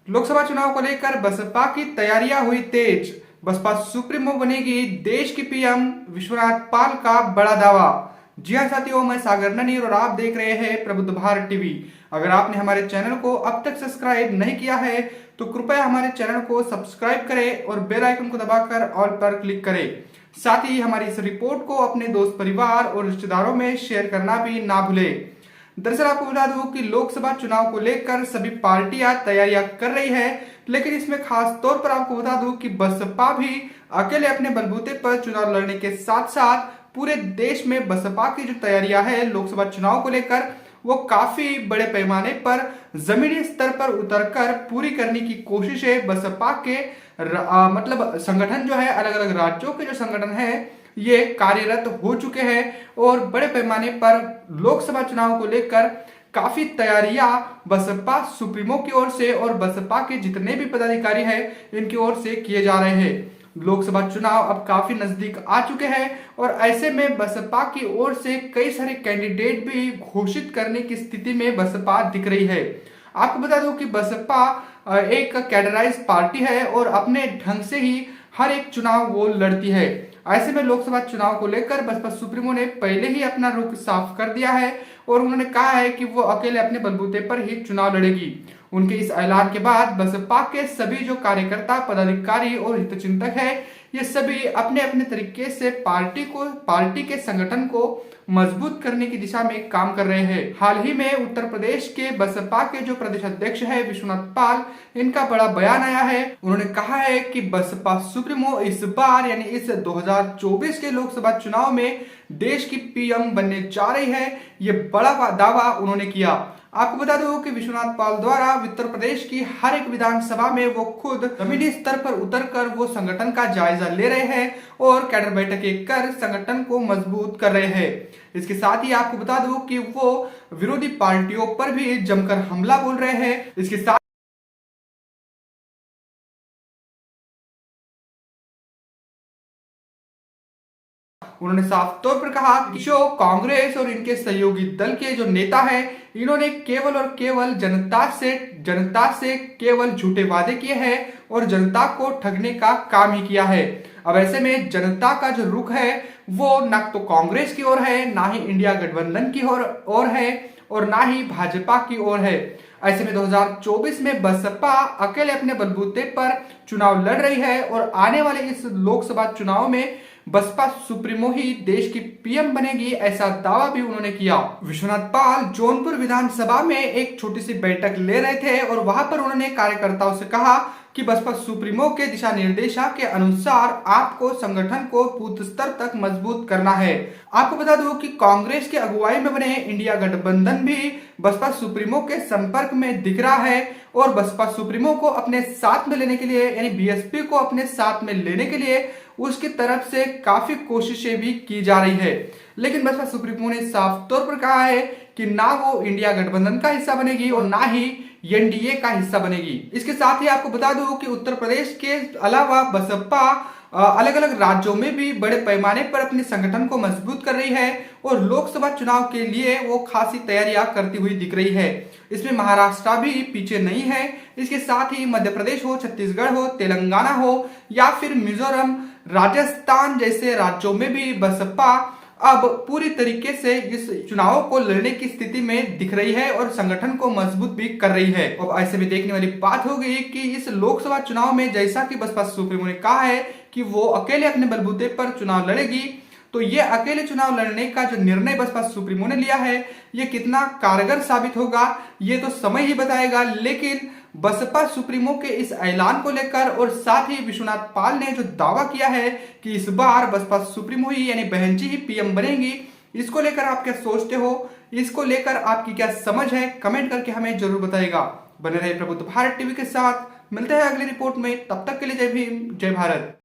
लोकसभा चुनाव को लेकर बसपा की तैयारियां हुई तेज। बसपा सुप्रीमो बनेगी देश की पीएम, विश्वनाथ पाल का बड़ा दावा। जी हां साथियों, मैं सागर ननीर और आप देख रहे हैं प्रबुद्ध भारत टीवी। अगर आपने हमारे चैनल को अब तक सब्सक्राइब नहीं किया है तो कृपया हमारे चैनल को सब्सक्राइब करें और बेल आइकन को दबाकर ऑल पर क्लिक करें। साथ ही हमारी इस रिपोर्ट को अपने दोस्त परिवार और रिश्तेदारों में शेयर करना भी ना भूलें। दरअसल आपको बता दूं कि लोकसभा चुनाव को लेकर सभी पार्टियां तैयारियां कर रही है, लेकिन इसमें खास तौर पर आपको बता दूं कि बसपा भी अकेले अपने बलबूते पर चुनाव लड़ने के साथ साथ पूरे देश में बसपा की जो तैयारियां है लोकसभा चुनाव को लेकर वो काफी बड़े पैमाने पर जमीनी स्तर पर उतरकर पूरी करने की कोशिश है। बसपा के मतलब संगठन जो है, अलग अलग राज्यों के जो संगठन है ये कार्यरत हो चुके हैं और बड़े पैमाने पर लोकसभा चुनाव को लेकर काफी तैयारियां बसपा सुप्रीमो की ओर से और बसपा के जितने भी पदाधिकारी हैं इनकी ओर से किए जा रहे हैं। लोकसभा चुनाव अब काफी नजदीक आ चुके हैं और ऐसे में बसपा की ओर से कई सारे कैंडिडेट भी घोषित करने की स्थिति में बसपा दिख रही है। आपको बता दूं कि बसपा एक कैडराइज पार्टी है और अपने ढंग से ही हर एक चुनाव वो लड़ती है। ऐसे में लोकसभा चुनाव को लेकर बसपा सुप्रीमो ने पहले ही अपना रुख साफ कर दिया है और उन्होंने कहा है कि वो अकेले अपने बलबूते पर ही चुनाव लड़ेगी। उनके इस ऐलान के बाद बसपा के सभी जो कार्यकर्ता, पदाधिकारी और हितचिंतक है ये सभी अपने अपने तरीके से पार्टी के संगठन को मजबूत करने की दिशा में काम कर रहे हैं। हाल ही में उत्तर प्रदेश के बसपा के जो प्रदेश अध्यक्ष है विश्वनाथ पाल, इनका बड़ा बयान आया है। उन्होंने कहा है कि बसपा सुप्रीमो इस बार यानी इस 2024 के लोकसभा चुनाव में देश की पीएम बनने जा रही है। ये बड़ा दावा उन्होंने किया। आपको बता दूं कि विश्वनाथ पाल द्वारा उत्तर प्रदेश की हर एक विधानसभा में वो खुद जमीनी स्तर पर उतरकर वो संगठन का जायजा ले रहे हैं और कैडर बैठकें कर संगठन को मजबूत कर रहे हैं। इसके साथ ही आपको बता दूं कि वो विरोधी पार्टियों पर भी जमकर हमला बोल रहे हैं। इसके साथ उन्होंने साफ तौर पर कहा कि जो कांग्रेस और इनके सहयोगी दल के जो नेता हैं इन्होंने केवल और केवल जनता से केवल झूठे वादे किए हैं और जनता को ठगने का काम ही किया है। अब ऐसे में जनता का जो रुख है वो न तो कांग्रेस की ओर है, ना ही इंडिया गठबंधन की ओर है और ना ही भाजपा की ओर है। ऐसे में 2024 में बसपा अकेले अपने बलबूते पर चुनाव लड़ रही है और आने वाले इस लोकसभा चुनाव में बसपा सुप्रीमो ही देश की पीएम बनेगी, ऐसा दावा भी उन्होंने किया। विश्वनाथ पाल जौनपुर विधानसभा में एक छोटी सी बैठक ले रहे थे और वहां पर उन्होंने कार्यकर्ताओं से कहा कि बसपा सुप्रीमो के दिशा निर्देशा के अनुसार आपको संगठन को बूथ स्तर तक मजबूत करना है। आपको बता दूं कि कांग्रेस की अगुवाई में बने इंडिया गठबंधन भी बसपा सुप्रीमो के संपर्क में दिख रहा है और बसपा सुप्रीमो को अपने साथ में लेने के लिए यानी बीएसपी को अपने साथ में लेने के लिए उसकी तरफ से काफी कोशिशें भी की जा रही है। लेकिन बसपा सुप्रीमो ने साफ तौर पर कहा है कि ना वो इंडिया गठबंधन का हिस्सा बनेगी और ना ही एनडीए का हिस्सा बनेगी। इसके साथ ही आपको बता दूं कि उत्तर प्रदेश के अलावा बसपा अलग अलग राज्यों में भी बड़े पैमाने पर अपने संगठन को मजबूत कर रही है और लोकसभा चुनाव के लिए वो खासी तैयारियां करती हुई दिख रही है। इसमें महाराष्ट्र भी पीछे नहीं है। इसके साथ ही मध्य प्रदेश हो, छत्तीसगढ़ हो, तेलंगाना हो या फिर मिजोरम, राजस्थान जैसे राज्यों में भी बसपा अब पूरी तरीके से इस चुनाव को लड़ने की स्थिति में दिख रही है और संगठन को मजबूत भी कर रही है। अब ऐसे में देखने वाली बात होगी कि इस लोकसभा चुनाव में जैसा कि बसपा सुप्रीमो ने कहा है कि वो अकेले अपने बलबूते पर चुनाव लड़ेगी, तो ये अकेले चुनाव लड़ने का जो निर्णय बसपा सुप्रीमो ने लिया है ये कितना कारगर साबित होगा ये तो समय ही बताएगा। लेकिन बसपा सुप्रीमो के इस ऐलान को लेकर और साथ ही विश्वनाथ पाल ने जो दावा किया है कि इस बार बसपा सुप्रीमो ही यानी बहन जी ही पीएम बनेंगी, इसको लेकर आप क्या सोचते हो, इसको लेकर आपकी क्या समझ है, कमेंट करके हमें जरूर बताइएगा। बने रहे प्रबुद्ध भारत टीवी के साथ, मिलते हैं अगली रिपोर्ट में। तब तक के लिए जय भीम, जय भारत।